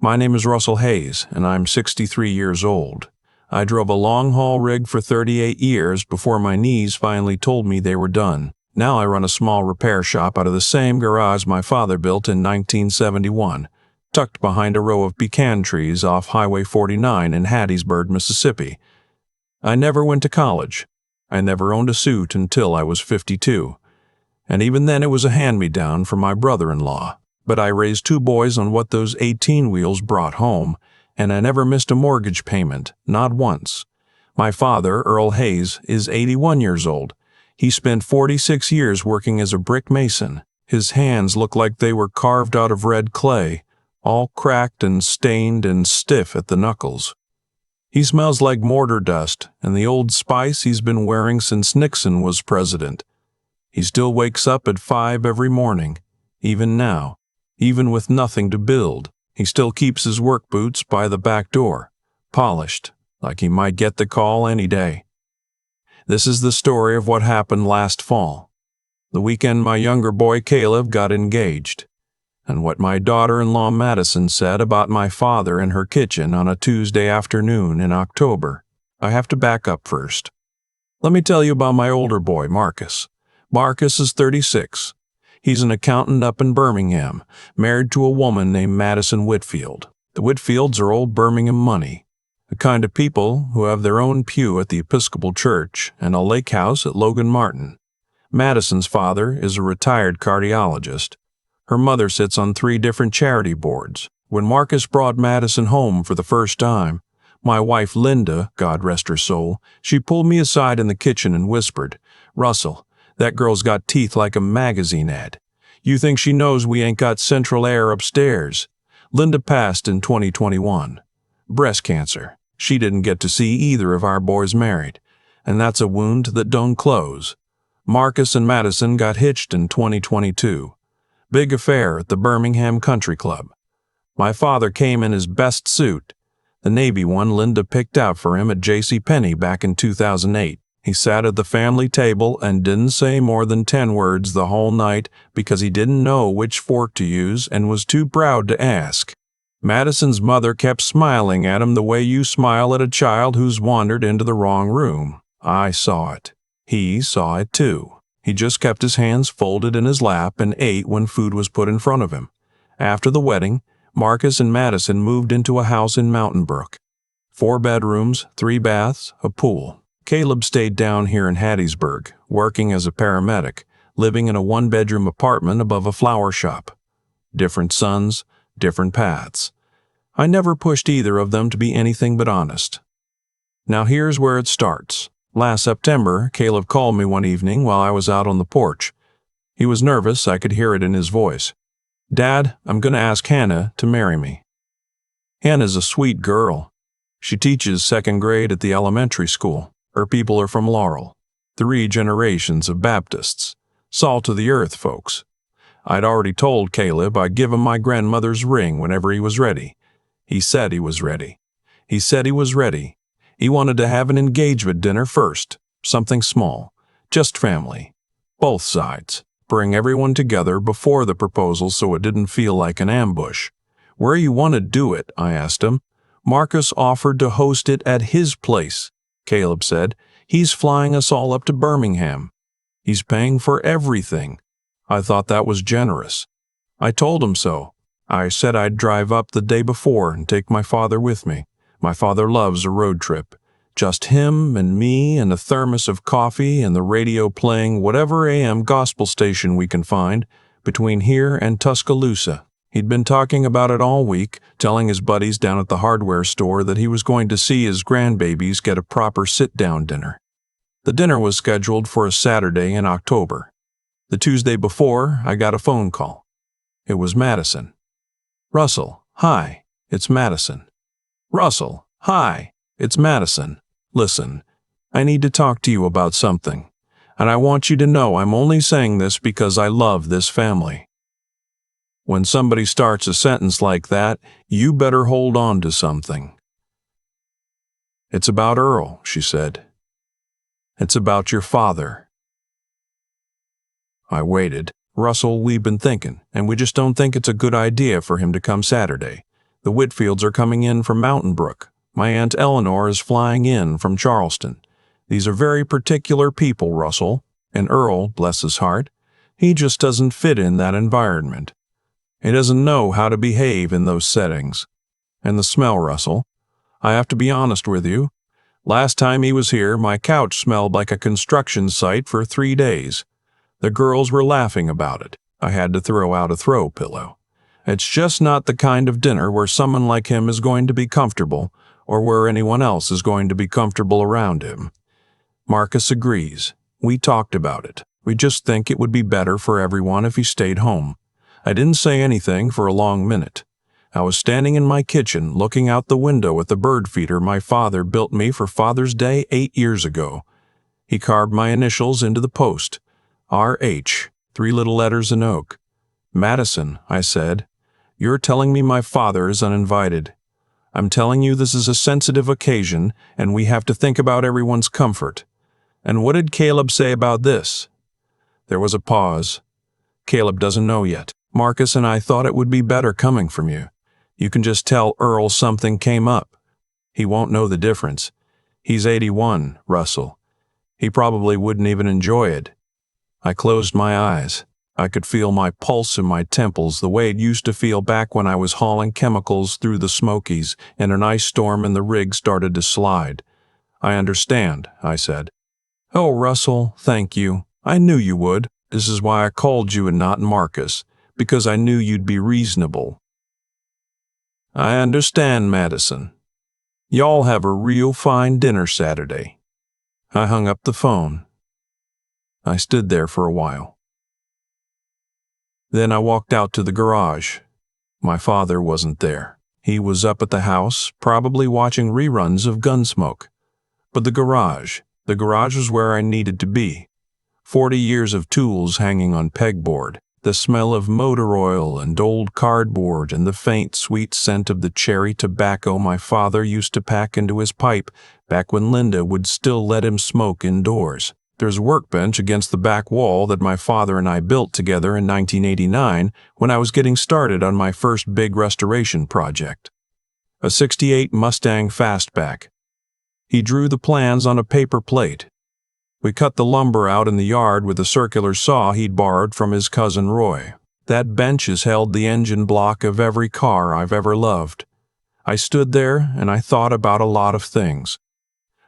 My name is Russell Hayes, and I'm 63 years old. I drove a long-haul rig for 38 years before my knees finally told me they were done. Now I run a small repair shop out of the same garage my father built in 1971, tucked behind a row of pecan trees off Highway 49 in Hattiesburg, Mississippi. I never went to college. I never owned a suit until I was 52. And even then it was a hand-me-down from my brother-in-law. But I raised 2 boys on what those 18 wheels brought home, and I never missed a mortgage payment, not once. My father, Earl Hayes, is 81 years old. He spent 46 years working as a brick mason. His hands look like they were carved out of red clay, all cracked and stained and stiff at the knuckles. He smells like mortar dust and the Old Spice he's been wearing since Nixon was president. He still wakes up at 5 every morning, even now. Even with nothing to build, he still keeps his work boots by the back door, polished, like he might get the call any day. This is the story of what happened last fall, the weekend my younger boy Caleb got engaged, and what my daughter-in-law Madison said about my father in her kitchen on a Tuesday afternoon in October. I have to back up first. Let me tell you about my older boy, Marcus. Marcus is 36. He's an accountant up in Birmingham, married to a woman named Madison Whitfield. The Whitfields are old Birmingham money, the kind of people who have their own pew at the Episcopal Church and a lake house at Logan Martin. Madison's father is a retired cardiologist. Her mother sits on 3 different charity boards. When Marcus brought Madison home for the first time, my wife Linda, God rest her soul, she pulled me aside in the kitchen and whispered, "Russell, that girl's got teeth like a magazine ad. You think she knows we ain't got central air upstairs?" Linda passed in 2021. Breast cancer. She didn't get to see either of our boys married, and that's a wound that don't close. Marcus and Madison got hitched in 2022. Big affair at the Birmingham Country Club. My father came in his best suit, the navy one Linda picked out for him at JCPenney back in 2008. He sat at the family table and didn't say more than 10 words the whole night because he didn't know which fork to use and was too proud to ask. Madison's mother kept smiling at him the way you smile at a child who's wandered into the wrong room. I saw it. He saw it too. He just kept his hands folded in his lap and ate when food was put in front of him. After the wedding, Marcus and Madison moved into a house in Mountain Brook. 4 bedrooms, 3 baths, a pool. Caleb stayed down here in Hattiesburg, working as a paramedic, living in a 1-bedroom apartment above a flower shop. Different sons, different paths. I never pushed either of them to be anything but honest. Now here's where it starts. Last September, Caleb called me one evening while I was out on the porch. He was nervous, I could hear it in his voice. "Dad, I'm going to ask Hannah to marry me." Hannah's a sweet girl. She teaches 2nd grade at the elementary school. Her people are from Laurel. 3 generations of Baptists. Salt of the earth folks. I'd already told Caleb I'd give him my grandmother's ring whenever he was ready. He said he was ready. He said he was ready. He wanted to have an engagement dinner first. Something small. Just family. Both sides. Bring everyone together before the proposal so it didn't feel like an ambush. "Where you want to do it?" I asked him. Marcus offered to host it at his place. Caleb said, "He's flying us all up to Birmingham. He's paying for everything." I thought that was generous. I told him so. I said I'd drive up the day before and take my father with me. My father loves a road trip. Just him and me and a thermos of coffee and the radio playing whatever AM gospel station we can find between here and Tuscaloosa. He'd been talking about it all week, telling his buddies down at the hardware store that he was going to see his grandbabies get a proper sit-down dinner. The dinner was scheduled for a Saturday in October. The Tuesday before, I got a phone call. It was Madison. "Russell, hi, it's Madison." "Russell, hi, it's Madison. Listen, I need to talk to you about something, and I want you to know I'm only saying this because I love this family." When somebody starts a sentence like that, you better hold on to something. "It's about Earl," she said. "It's about your father." I waited. "Russell, we've been thinking, and we just don't think it's a good idea for him to come Saturday. The Whitfields are coming in from Mountain Brook. My Aunt Eleanor is flying in from Charleston. These are very particular people, Russell. And Earl, bless his heart, he just doesn't fit in that environment. He doesn't know how to behave in those settings. And the smell, Russell. I have to be honest with you. Last time he was here, my couch smelled like a construction site for 3 days. The girls were laughing about it. I had to throw out a throw pillow. It's just not the kind of dinner where someone like him is going to be comfortable, or where anyone else is going to be comfortable around him. Marcus agrees. We talked about it. We just think it would be better for everyone if he stayed home. I didn't say anything for a long minute. I was standing in my kitchen looking out the window at the bird feeder my father built me for Father's Day 8 years ago. He carved my initials into the post. R.H., 3 little letters in oak. Madison, I said, you're telling me my father is uninvited. I'm telling you this is a sensitive occasion and we have to think about everyone's comfort. And what did Caleb say about this? There was a pause. Caleb doesn't know yet. Marcus and I thought it would be better coming from you. You can just tell Earl something came up. He won't know the difference. He's 81, Russell. He probably wouldn't even enjoy it. I closed my eyes. I could feel my pulse in my temples the way it used to feel back when I was hauling chemicals through the Smokies and an ice storm and the rig started to slide. I understand, I said. Oh, Russell, thank you. I knew you would. This is why I called you and not Marcus, because I knew you'd be reasonable. I understand, Madison. Y'all have a real fine dinner Saturday. I hung up the phone. I stood there for a while. Then I walked out to the garage. My father wasn't there. He was up at the house, probably watching reruns of Gunsmoke. But the garage was where I needed to be. 40 years of tools hanging on pegboard, the smell of motor oil and old cardboard and the faint sweet scent of the cherry tobacco my father used to pack into his pipe back when Linda would still let him smoke indoors. There's a workbench against the back wall that my father and I built together in 1989 when I was getting started on my first big restoration project. A '68 Mustang Fastback. He drew the plans on a paper plate. We cut the lumber out in the yard with a circular saw he'd borrowed from his cousin Roy. That bench has held the engine block of every car I've ever loved. I stood there and I thought about a lot of things.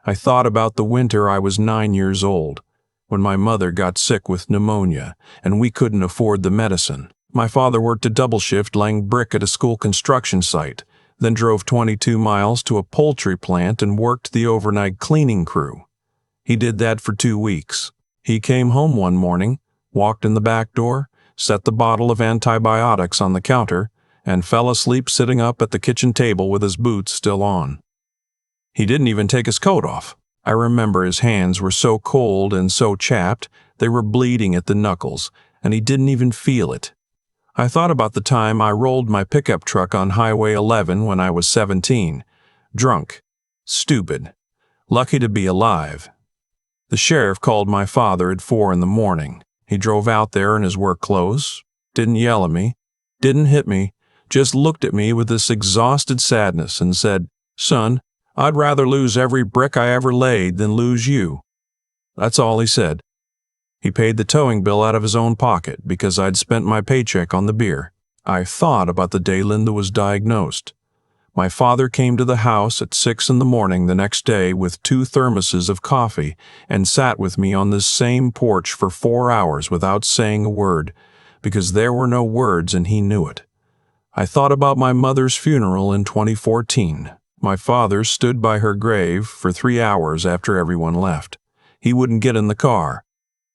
I thought about the winter I was 9 years old, when my mother got sick with pneumonia and we couldn't afford the medicine. My father worked a double shift laying brick at a school construction site, then drove 22 miles to a poultry plant and worked the overnight cleaning crew. He did that for 2 weeks. He came home one morning, walked in the back door, set the bottle of antibiotics on the counter, and fell asleep sitting up at the kitchen table with his boots still on. He didn't even take his coat off. I remember his hands were so cold and so chapped, they were bleeding at the knuckles, and he didn't even feel it. I thought about the time I rolled my pickup truck on Highway 11 when I was 17. Drunk. Stupid. Lucky to be alive. The sheriff called my father at 4 a.m. He drove out there in his work clothes, didn't yell at me, didn't hit me, just looked at me with this exhausted sadness and said, "Son, I'd rather lose every brick I ever laid than lose you." That's all he said. He paid the towing bill out of his own pocket because I'd spent my paycheck on the beer. I thought about the day Linda was diagnosed. My father came to the house at 6 a.m. the next day with 2 thermoses of coffee and sat with me on this same porch for 4 hours without saying a word, because there were no words and he knew it. I thought about my mother's funeral in 2014. My father stood by her grave for 3 hours after everyone left. He wouldn't get in the car.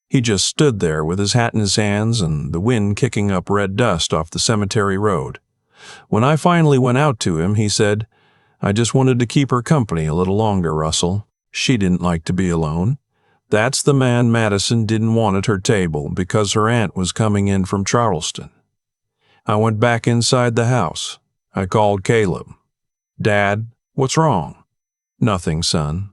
He just stood there with his hat in his hands and the wind kicking up red dust off the cemetery road. When I finally went out to him, he said, "I just wanted to keep her company a little longer, Russell. She didn't like to be alone. That's the man Madison didn't want at her table because her aunt was coming in from Charleston." I went back inside the house. I called Caleb. "Dad, what's wrong?" "Nothing, son.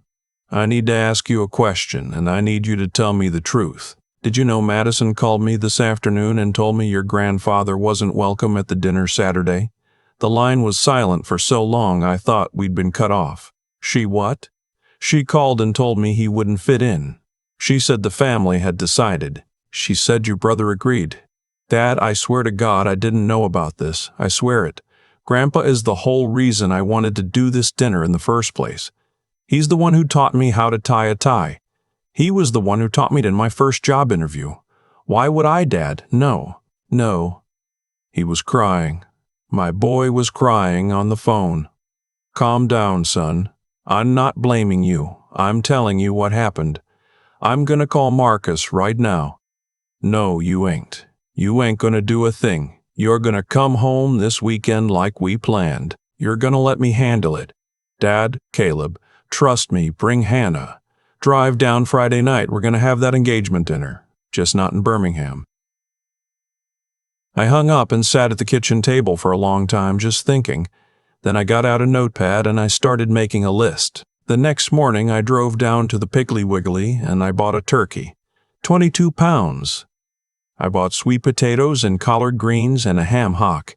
I need to ask you a question, and I need you to tell me the truth. Did you know Madison called me this afternoon and told me your grandfather wasn't welcome at the dinner Saturday? The line was silent for so long I thought we'd been cut off. She what? She called and told me he wouldn't fit in. She said the family had decided. She said your brother agreed. Dad, I swear to God I didn't know about this. I swear it. Grandpa is the whole reason I wanted to do this dinner in the first place. He's the one who taught me how to tie a tie. He was the one who taught me it in my first job interview. Why would I, Dad? No. No. He was crying. My boy was crying on the phone. Calm down, son. I'm not blaming you. I'm telling you what happened. I'm gonna call Marcus right now. No, you ain't. You ain't gonna do a thing. You're gonna come home this weekend like we planned. You're gonna let me handle it. Dad, Caleb, trust me, bring Hannah. Drive down Friday night. We're gonna have that engagement dinner. Just not in Birmingham. I hung up and sat at the kitchen table for a long time just thinking. Then I got out a notepad and I started making a list. The next morning I drove down to the Piggly Wiggly and I bought a turkey. 22 pounds. I bought sweet potatoes and collard greens and a ham hock.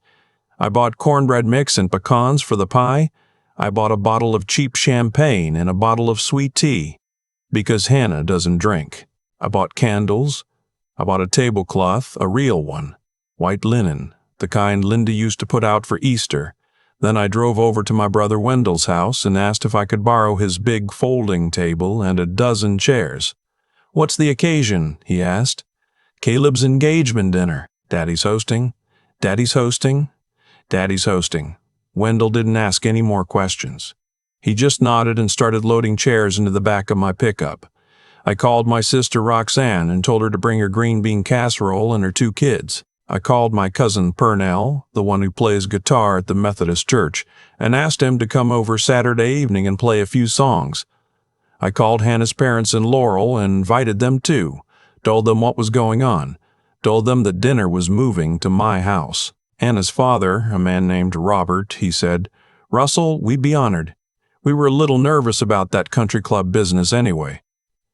I bought cornbread mix and pecans for the pie. I bought a bottle of cheap champagne and a bottle of sweet tea, because Hannah doesn't drink. I bought candles. I bought a tablecloth, a real one, white linen, the kind Linda used to put out for Easter. Then I drove over to my brother Wendell's house and asked if I could borrow his big folding table and a dozen chairs. What's the occasion? He asked. Caleb's engagement dinner. Daddy's hosting. Daddy's hosting. Daddy's hosting. Wendell didn't ask any more questions. He just nodded and started loading chairs into the back of my pickup. I called my sister Roxanne and told her to bring her green bean casserole and her 2 kids. I called my cousin Purnell, the one who plays guitar at the Methodist church, and asked him to come over Saturday evening and play a few songs. I called Hannah's parents in Laurel and invited them too, told them what was going on, told them that dinner was moving to my house. Hannah's father, a man named Robert, he said, "Russell, we'd be honored. We were a little nervous about that country club business anyway."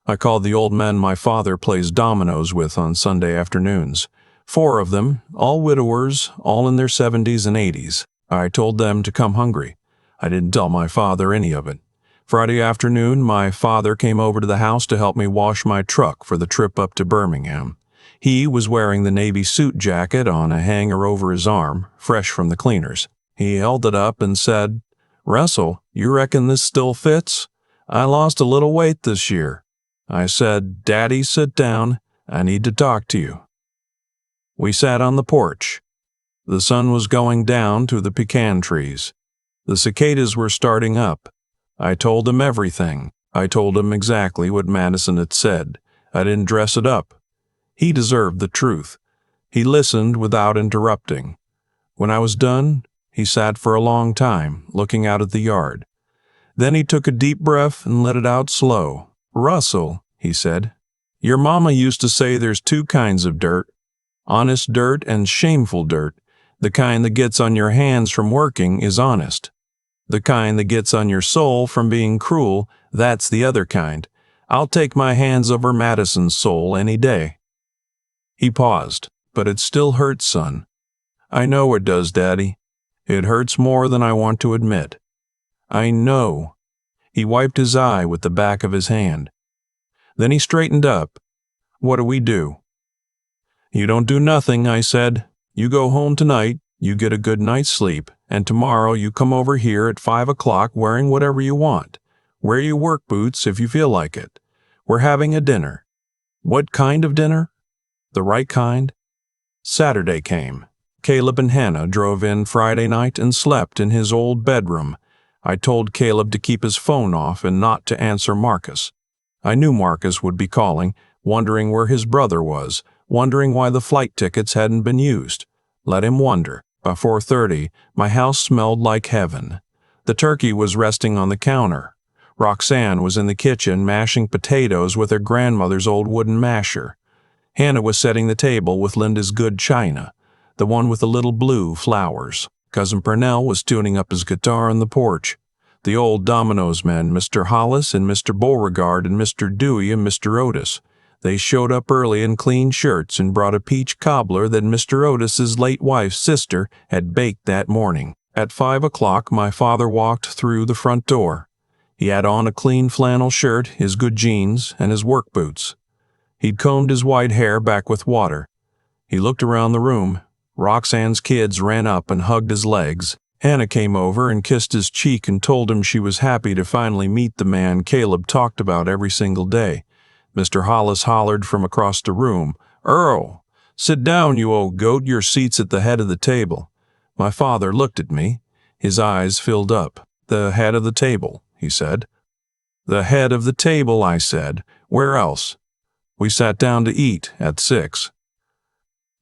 I called the old men my father plays dominoes with on Sunday afternoons. 4 of them, all widowers, all in their 70s and 80s. I told them to come hungry. I didn't tell my father any of it. Friday afternoon, my father came over to the house to help me wash my truck for the trip up to Birmingham. He was wearing the navy suit jacket on a hanger over his arm, fresh from the cleaners. He held it up and said, "Russell, you reckon this still fits? I lost a little weight this year." I said, "Daddy, sit down. I need to talk to you." We sat on the porch. The sun was going down through the pecan trees. The cicadas were starting up. I told him everything. I told him exactly what Madison had said. I didn't dress it up. He deserved the truth. He listened without interrupting. When I was done, he sat for a long time, looking out at the yard. Then he took a deep breath and let it out slow. "Russell," he said, "your mama used to say there's 2 kinds of dirt. Honest dirt and shameful dirt. The kind that gets on your hands from working is honest. The kind that gets on your soul from being cruel, that's the other kind. I'll take my hands over Madison's soul any day." He paused. "But it still hurts, son." "I know it does, Daddy. It hurts more than I want to admit." "I know." He wiped his eye with the back of his hand. Then he straightened up. "What do we do?" "You don't do nothing," I said. "You go home tonight, you get a good night's sleep, and tomorrow you come over here at 5 o'clock wearing whatever you want. Wear your work boots if you feel like it. We're having a dinner." "What kind of dinner?" "The right kind." Saturday came. Caleb and Hannah drove in Friday night and slept in his old bedroom. I told Caleb to keep his phone off and not to answer Marcus. I knew Marcus would be calling, wondering where his brother was, wondering why the flight tickets hadn't been used. Let him wonder. By 4:30, my house smelled like heaven. The turkey was resting on the counter. Roxanne was in the kitchen mashing potatoes with her grandmother's old wooden masher. Hannah was setting the table with Linda's good china, the one with the little blue flowers. Cousin Purnell was tuning up his guitar on the porch. The old Domino's men, Mr. Hollis and Mr. Beauregard and Mr. Dewey and Mr. Otis. They showed up early in clean shirts and brought a peach cobbler that Mr. Otis's late wife's sister had baked that morning. At 5 o'clock, my father walked through the front door. He had on a clean flannel shirt, his good jeans, and his work boots. He'd combed his white hair back with water. He looked around the room. Roxanne's kids ran up and hugged his legs. Hannah came over and kissed his cheek and told him she was happy to finally meet the man Caleb talked about every single day. Mr. Hollis hollered from across the room, "Earl, sit down, you old goat, your seat's at the head of the table." My father looked at me. His eyes filled up. "The head of the table," he said. "The head of the table," I said. "Where else?" We sat down to eat at 6.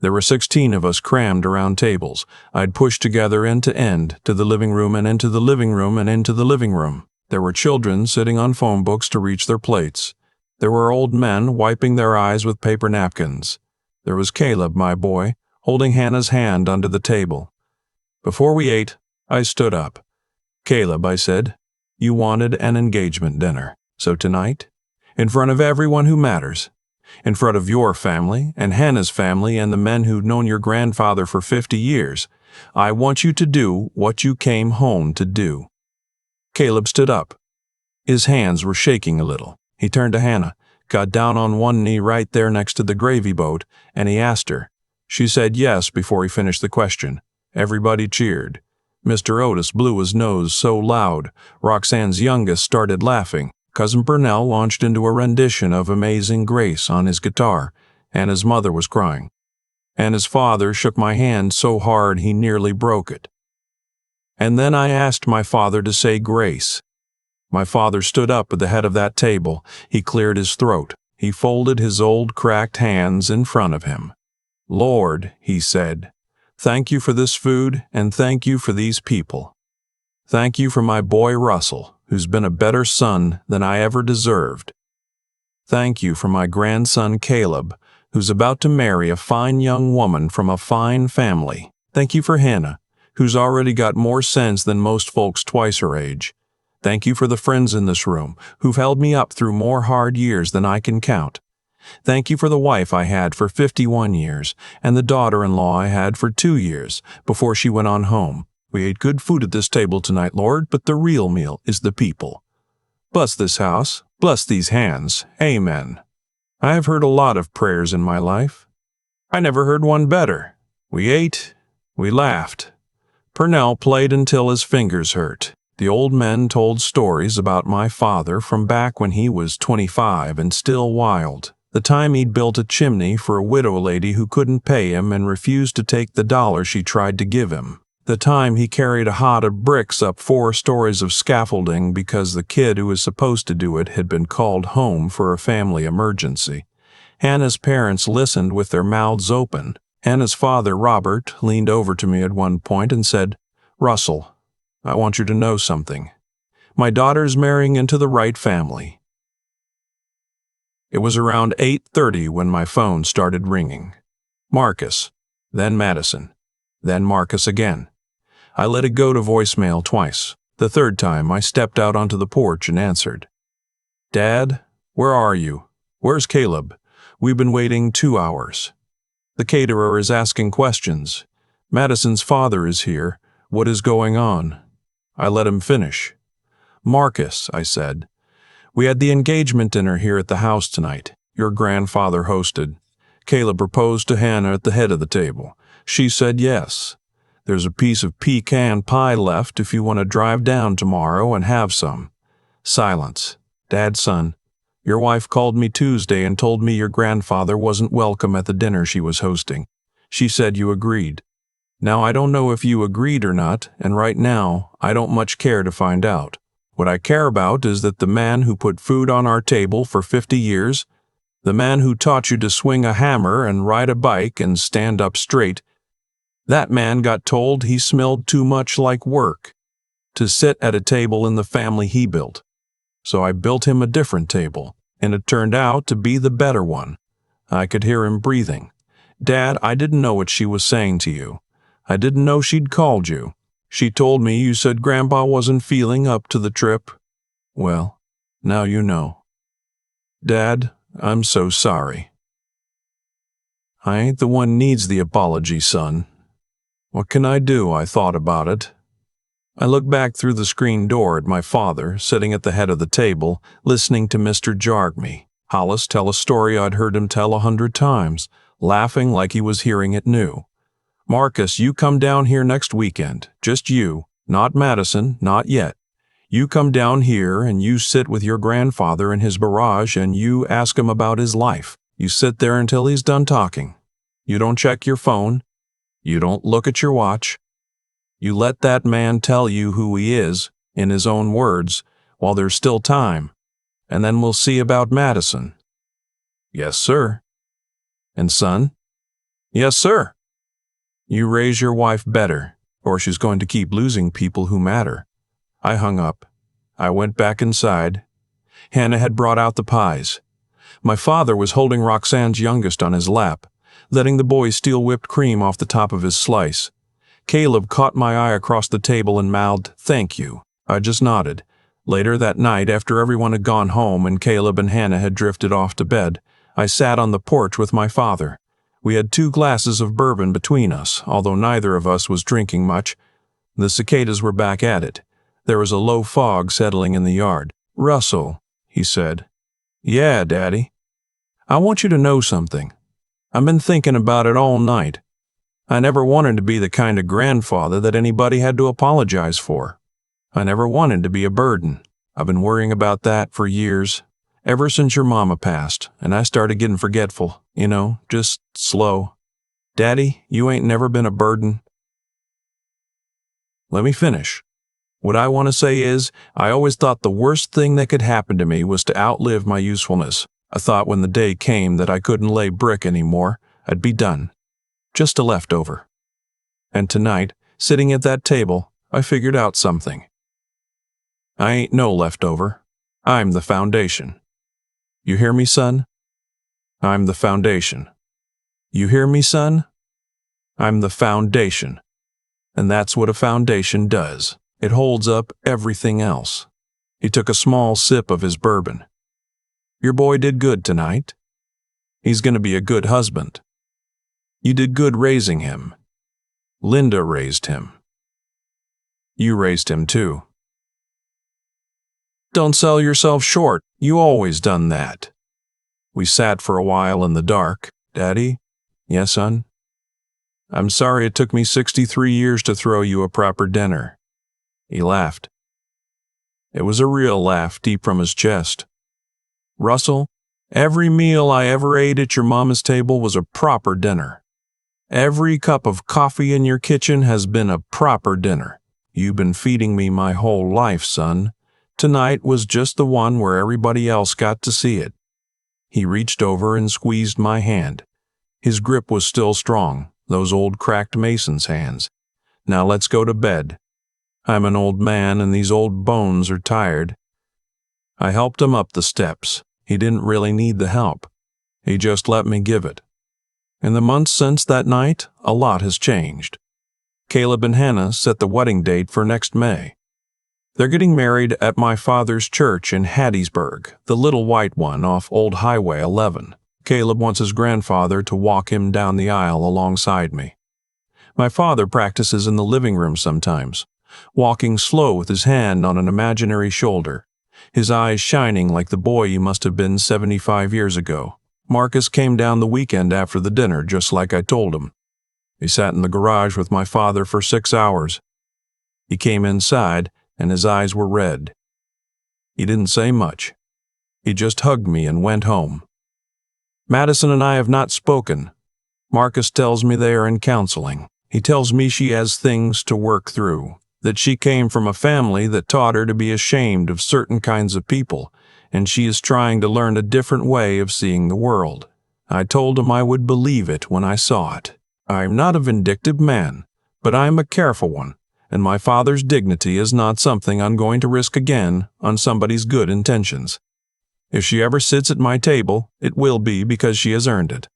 There were 16 of us crammed around tables. I'd pushed together end to end, to the living room and into the living room and into the living room. There were children sitting on phone books to reach their plates. There were old men wiping their eyes with paper napkins. There was Caleb, my boy, holding Hannah's hand under the table. Before we ate, I stood up. "Caleb," I said, "you wanted an engagement dinner. So tonight, in front of everyone who matters, in front of your family and Hannah's family and the men who've known your grandfather for 50 years, I want you to do what you came home to do." Caleb stood up. His hands were shaking a little. He turned to Hannah, got down on one knee right there next to the gravy boat, and he asked her. She said yes before he finished the question. Everybody cheered. Mr. Otis blew his nose so loud, Roxanne's youngest started laughing. Cousin Purnell launched into a rendition of Amazing Grace on his guitar, and his mother was crying. And his father shook my hand so hard he nearly broke it. And then I asked my father to say grace. My father stood up at the head of that table. He cleared his throat. He folded his old cracked hands in front of him. "Lord," he said, "thank you for this food and thank you for these people. Thank you for my boy Russell, who's been a better son than I ever deserved. Thank you for my grandson Caleb, who's about to marry a fine young woman from a fine family. Thank you for Hannah, who's already got more sense than most folks twice her age. Thank you for the friends in this room who've held me up through more hard years than I can count. Thank you for the wife I had for 51 years and the daughter-in-law I had for 2 years before she went on home. We ate good food at this table tonight, Lord, but the real meal is the people. Bless this house, bless these hands. Amen." I have heard a lot of prayers in my life. I never heard one better. We ate, we laughed. Purnell played until his fingers hurt. The old men told stories about my father from back when he was 25 and still wild. The time he'd built a chimney for a widow lady who couldn't pay him and refused to take the dollar she tried to give him. The time he carried a hod of bricks up 4 stories of scaffolding because the kid who was supposed to do it had been called home for a family emergency. Hannah's parents listened with their mouths open. Hannah's father, Robert, leaned over to me at one point and said, "Russell, I want you to know something. My daughter's marrying into the right family." It was around 8:30 when my phone started ringing. Marcus, then Madison, then Marcus again. I let it go to voicemail twice. The third time, I stepped out onto the porch and answered. "Dad, where are you? Where's Caleb? We've been waiting 2 hours. The caterer is asking questions. Madison's father is here. What is going on?" I let him finish. "Marcus," I said, "we had the engagement dinner here at the house tonight. Your grandfather hosted. Caleb proposed to Hannah at the head of the table. She said yes. There's a piece of pecan pie left if you want to drive down tomorrow and have some." Silence. "Dad, son, your wife called me Tuesday and told me your grandfather wasn't welcome at the dinner she was hosting. She said you agreed. Now, I don't know if you agreed or not, and right now, I don't much care to find out. What I care about is that the man who put food on our table for 50 years, the man who taught you to swing a hammer and ride a bike and stand up straight, that man got told he smelled too much like work to sit at a table in the family he built. So I built him a different table, and it turned out to be the better one. I could hear him breathing. Dad, I didn't know what she was saying to you. I didn't know she'd called you. She told me you said Grandpa wasn't feeling up to the trip. Well, now you know. Dad, I'm so sorry. I ain't the one needs the apology, son. What can I do? I thought about it. I looked back through the screen door at my father, sitting at the head of the table, listening to Mr. Jargme Hollis tell a story I'd heard him tell 100 times, laughing like he was hearing it new. "Marcus, you come down here next weekend. Just you. Not Madison, not yet. You come down here and you sit with your grandfather in his barrage and you ask him about his life. You sit there until he's done talking. You don't check your phone. You don't look at your watch. You let that man tell you who he is, in his own words, while there's still time. And then we'll see about Madison." "Yes, sir." "And son?" "Yes, sir." "You raise your wife better, or she's going to keep losing people who matter." I hung up. I went back inside. Hannah had brought out the pies. My father was holding Roxanne's youngest on his lap, letting the boy steal whipped cream off the top of his slice. Caleb caught my eye across the table and mouthed, "Thank you." I just nodded. Later that night, after everyone had gone home and Caleb and Hannah had drifted off to bed, I sat on the porch with my father. We had 2 glasses of bourbon between us, although neither of us was drinking much. The cicadas were back at it. There was a low fog settling in the yard. "Russell," he said. "Yeah, Daddy." "I want you to know something. I've been thinking about it all night. I never wanted to be the kind of grandfather that anybody had to apologize for. I never wanted to be a burden. I've been worrying about that for years, ever since your mama passed, and I started getting forgetful, just slow. Daddy, you ain't never been a burden." Let me finish. What I want to say is, I always thought the worst thing that could happen to me was to outlive my usefulness. I thought when the day came that I couldn't lay brick anymore, I'd be done. Just a leftover. And tonight, sitting at that table, I figured out something. I ain't no leftover. I'm the foundation. You hear me, son? I'm the foundation. You hear me, son? I'm the foundation. And that's what a foundation does. It holds up everything else. He took a small sip of his bourbon. "Your boy did good tonight. He's going to be a good husband. You did good raising him. Linda raised him. You raised him too. Don't sell yourself short. You always done that." We sat for a while in the dark. "Daddy?" "Yes, son?" "I'm sorry it took me 63 years to throw you a proper dinner." He laughed. It was a real laugh deep from his chest. "Russell, every meal I ever ate at your mama's table was a proper dinner. Every cup of coffee in your kitchen has been a proper dinner. You've been feeding me my whole life, son. Tonight was just the one where everybody else got to see it." He reached over and squeezed my hand. His grip was still strong, those old cracked mason's hands. "Now let's go to bed. I'm an old man and these old bones are tired." I helped him up the steps. He didn't really need the help. He just let me give it. In the months since that night, a lot has changed. Caleb and Hannah set the wedding date for next May. They're getting married at my father's church in Hattiesburg, the little white one off Old Highway 11. Caleb wants his grandfather to walk him down the aisle alongside me. My father practices in the living room sometimes, walking slow with his hand on an imaginary shoulder, his eyes shining like the boy he must have been 75 years ago. Marcus came down the weekend after the dinner, just like I told him. He sat in the garage with my father for 6 hours. He came inside, and his eyes were red. He didn't say much. He just hugged me and went home. Madison and I have not spoken. Marcus tells me they are in counseling. He tells me she has things to work through, that she came from a family that taught her to be ashamed of certain kinds of people, and she is trying to learn a different way of seeing the world. I told him I would believe it when I saw it. I'm not a vindictive man, but I am a careful one, and my father's dignity is not something I'm going to risk again on somebody's good intentions. If she ever sits at my table, it will be because she has earned it,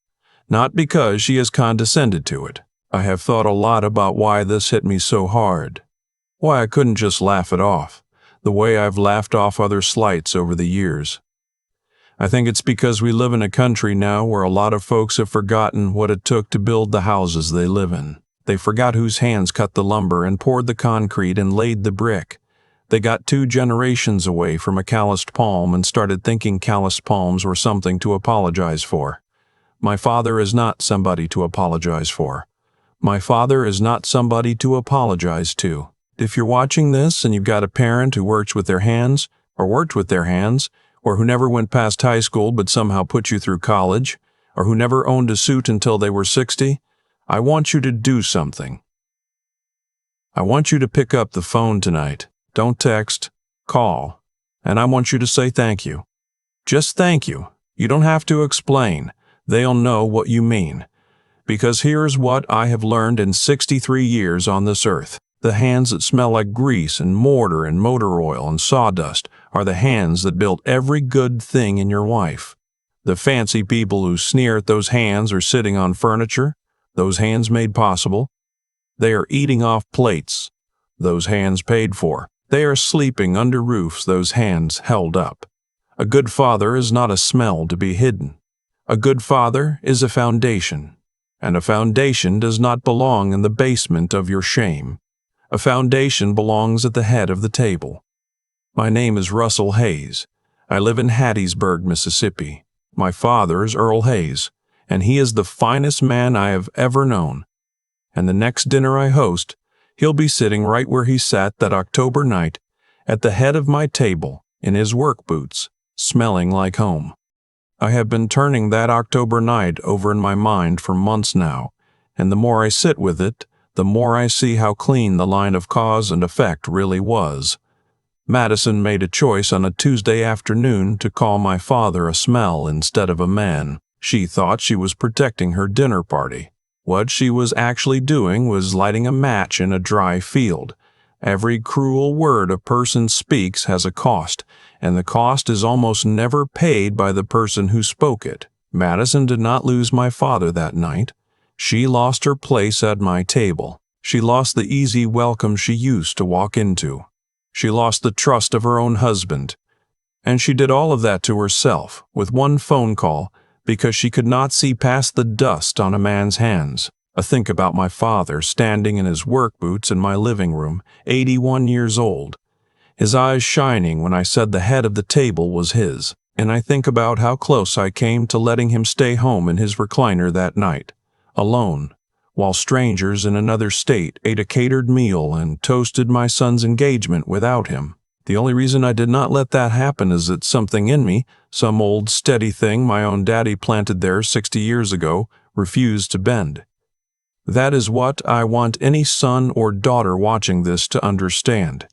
not because she has condescended to it. I have thought a lot about why this hit me so hard, why I couldn't just laugh it off, the way I've laughed off other slights over the years. I think it's because we live in a country now where a lot of folks have forgotten what it took to build the houses they live in. They forgot whose hands cut the lumber and poured the concrete and laid the brick. They got 2 generations away from a calloused palm and started thinking calloused palms were something to apologize for. My father is not somebody to apologize for. My father is not somebody to apologize to. If you're watching this and you've got a parent who worked with their hands, or who never went past high school but somehow put you through college, or who never owned a suit until they were 60, I want you to do something. I want you to pick up the phone tonight. Don't text, call, and I want you to say thank you. Just thank you. You don't have to explain. They'll know what you mean. Because here's what I have learned in 63 years on this earth. The hands that smell like grease and mortar and motor oil and sawdust are the hands that built every good thing in your life. The fancy people who sneer at those hands are sitting on furniture, those hands made possible. They are eating off plates, those hands paid for. They are sleeping under roofs those hands held up. A good father is not a smell to be hidden. A good father is a foundation, and a foundation does not belong in the basement of your shame. A foundation belongs at the head of the table. My name is Russell Hayes. I live in Hattiesburg, Mississippi. My father is Earl Hayes, and he is the finest man I have ever known. And the next dinner I host, he'll be sitting right where he sat that October night, at the head of my table, in his work boots, smelling like home. I have been turning that October night over in my mind for months now, and the more I sit with it, the more I see how clean the line of cause and effect really was. Madison made a choice on a Tuesday afternoon to call my father a smell instead of a man. She thought she was protecting her dinner party. What she was actually doing was lighting a match in a dry field. Every cruel word a person speaks has a cost, and the cost is almost never paid by the person who spoke it. Madison did not lose my father that night. She lost her place at my table. She lost the easy welcome she used to walk into. She lost the trust of her own husband. And she did all of that to herself, with one phone call, because she could not see past the dust on a man's hands. I think about my father standing in his work boots in my living room, 81 years old, his eyes shining when I said the head of the table was his. And I think about how close I came to letting him stay home in his recliner that night, alone, while strangers in another state ate a catered meal and toasted my son's engagement without him. The only reason I did not let that happen is that something in me, some old steady thing my own daddy planted there 60 years ago, refused to bend. That is what I want any son or daughter watching this to understand.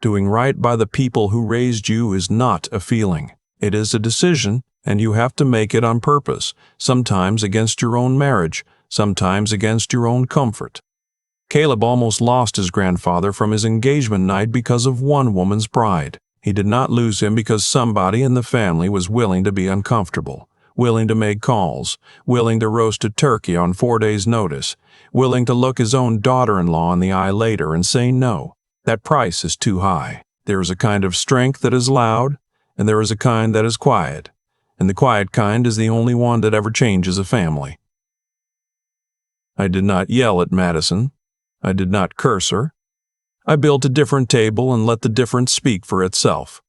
Doing right by the people who raised you is not a feeling. It is a decision, and you have to make it on purpose, sometimes against your own marriage, sometimes against your own comfort. Caleb almost lost his grandfather from his engagement night because of one woman's pride. He did not lose him because somebody in the family was willing to be uncomfortable, willing to make calls, willing to roast a turkey on 4 days' notice, willing to look his own daughter-in-law in the eye later and say no. That price is too high. There is a kind of strength that is loud, and there is a kind that is quiet, and the quiet kind is the only one that ever changes a family. I did not yell at Madison. I did not curse her. I built a different table and let the difference speak for itself.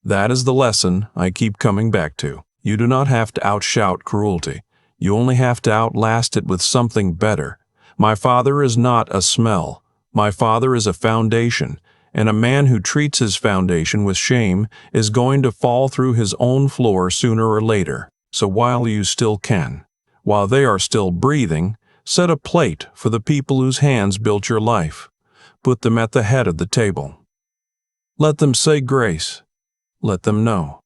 That is the lesson I keep coming back to. You do not have to outshout cruelty. You only have to outlast it with something better. My father is not a smell. My father is a foundation, and a man who treats his foundation with shame is going to fall through his own floor sooner or later. So while you still can, while they are still breathing, set a plate for the people whose hands built your life. Put them at the head of the table. Let them say grace. Let them know